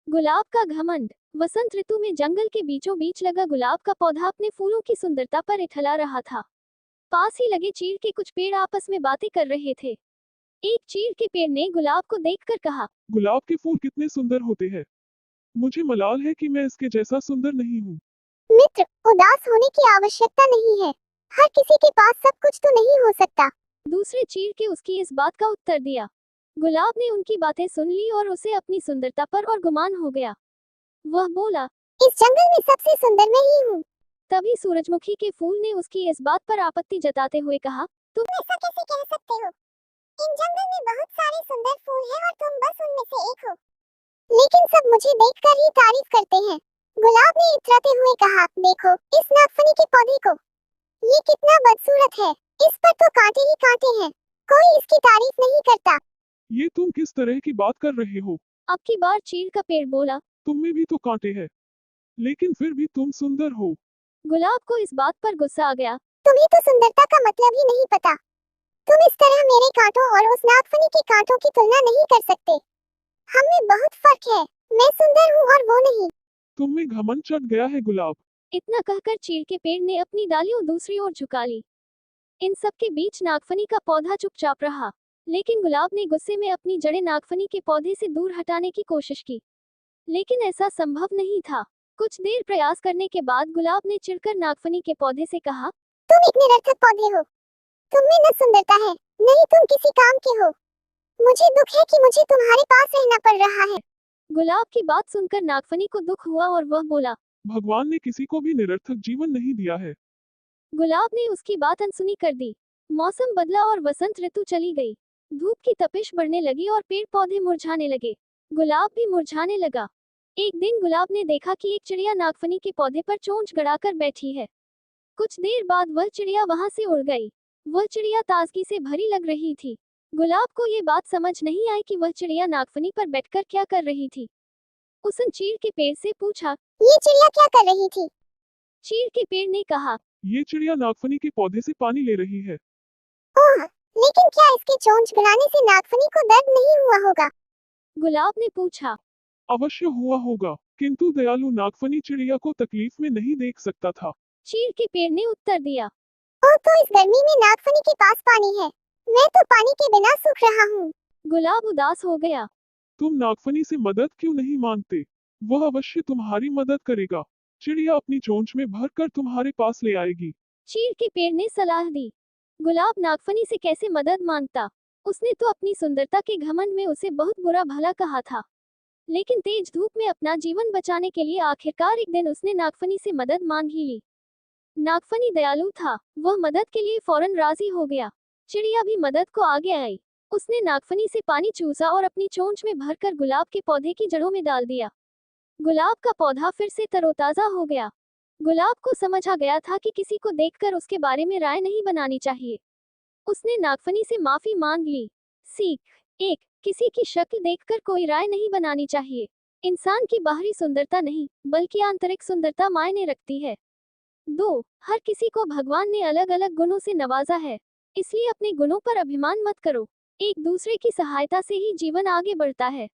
गुलाब का घमंड। वसंत ऋतु में जंगल के बीचों बीच लगा गुलाब का पौधा अपने फूलों की सुंदरता पर इठला रहा था। पास ही लगे चीड़ के कुछ पेड़ आपस में बातें कर रहे थे। एक चीड़ के पेड़ ने गुलाब को देखकर कहा, गुलाब के फूल कितने सुंदर होते हैं। मुझे मलाल है कि मैं इसके जैसा सुंदर नहीं हूँ। मित्र, उदास होने की आवश्यकता नहीं है। हर किसी के पास सब कुछ तो नहीं हो सकता। दूसरे चीड़ के उसकी इस बात का उत्तर दिया। गुलाब ने उनकी बातें सुन ली और उसे अपनी सुंदरता पर और गुमान हो गया। वह बोला, इस जंगल में सबसे सुंदर मैं ही हूँ। तभी सूरजमुखी के फूल ने उसकी इस बात पर आपत्ति जताते हुए कहा, तुम ऐसा कैसे कह सकते हो? इन जंगल में बहुत सारे सुंदर फूल हैं और तुम बस उनमें से एक हो। लेकिन सब मुझे देखकर ही तारीफ करते हैं। गुलाब ने इतराते हुए कहा, देखो इस नागफनी के पौधे को। ये कितना बदसूरत है। इस पर तो कांटे ही कांटे हैं। कोई इसकी तारीफ नहीं करता। ये तुम किस तरह की बात कर रहे हो? अब की बार चीड़ का पेड़ बोला। तुम में भी तो कांटे हैं, लेकिन फिर भी तुम सुंदर हो। गुलाब को इस बात पर गुस्सा आ गया। तुम्हें तो सुंदरता का मतलब ही नहीं पता। तुम इस तरह मेरे कांटों और उस नागफनी के कांटों की तुलना नहीं कर सकते। हम में बहुत फर्क है। मैं सुंदर हूँ और वो नहीं। तुम में घमंड चढ़ गया है गुलाब। इतना कहकर चीड़ के पेड़ ने अपनी डालियों दूसरी ओर झुका ली। इन सब के बीच नागफनी का पौधा चुपचाप रहा, लेकिन गुलाब ने गुस्से में अपनी जड़ें नागफनी के पौधे से दूर हटाने की कोशिश की, लेकिन ऐसा संभव नहीं था। कुछ देर प्रयास करने के बाद गुलाब ने चिढ़कर नागफनी के पौधे से कहा, तुम एक निरर्थक पौधे हो। तुम में न सुंदरता है, नहीं तुम किसी काम के हो। मुझे दुख है कि मुझे तुम्हारे पास रहना पड़ रहा है। गुलाब की बात सुनकर नागफनी को दुख हुआ और वह बोला। भगवान ने किसी को भी निरर्थक जीवन नहीं दिया है। गुलाब ने उसकी बात अनसुनी कर दी। मौसम बदला और वसंत ऋतु चली गई। धूप की तपिश बढ़ने लगी और पेड़ पौधे मुरझाने लगे। गुलाब भी मुरझाने लगा। एक दिन गुलाब ने देखा कि एक चिड़िया नागफनी के पौधे पर चोंच गड़ाकर बैठी है। कुछ देर बाद वह चिड़िया वहां से उड़ गई। वह चिड़िया ताजगी से भरी लग रही थी। गुलाब को ये बात समझ नहीं आई कि वह चिड़िया नागफनी पर बैठकर क्या कर रही थी। उसने चीड़ के पेड़ से पूछा, ये चिड़िया क्या कर रही थी? चीड़ के पेड़ ने कहा, ये चिड़िया नागफनी के पौधे से पानी ले रही है। ओह, लेकिन क्या इसके चोंच गड़ाने से नागफनी को दर्द नहीं हुआ होगा? गुलाब ने पूछा। अवश्य हुआ होगा, किंतु दयालु नागफनी चिड़िया को तकलीफ में नहीं देख सकता था। चीड़ के पेड़ ने उत्तर दिया। ओह, तो इस गर्मी में नागफनी के पास पानी है। मैं तो पानी के बिना सूख रहा हूँ। गुलाब उदास हो गया। तुम नागफनी से मदद क्यों नहीं मांगते? वह अवश्य तुम्हारी मदद करेगा। चिड़िया अपनी चोंच में भरकर तुम्हारे पास ले आएगी। चीड़ के पेड़ ने सलाह दी। गुलाब नागफनी से कैसे मदद मांगता? उसने तो अपनी सुंदरता के घमंड में उसे बहुत बुरा भला कहा था। लेकिन तेज धूप में अपना जीवन बचाने के लिए आखिरकार एक दिन उसने नागफनी से मदद मांग ही ली। नागफनी दयालु था, वह मदद के लिए फौरन राजी हो गया। चिड़िया भी मदद को आगे आई। उसने नागफनी से पानी चूसा और अपनी चोंच में भरकर गुलाब के पौधे की जड़ों में डाल दिया। गुलाब का पौधा फिर से तरोताजा हो गया। गुलाब को समझ आ गया था कि किसी को देखकर उसके बारे में राय नहीं बनानी चाहिए। उसने नागफनी से माफी मांग ली। सीख 1, किसी की शक्ल देखकर कोई राय नहीं बनानी चाहिए। इंसान की बाहरी सुंदरता नहीं, बल्कि आंतरिक सुंदरता मायने रखती है। 2, हर किसी को भगवान ने अलग अलग गुणों से नवाजा है, इसलिए अपने गुणों पर अभिमान मत करो। एक दूसरे की सहायता से ही जीवन आगे बढ़ता है।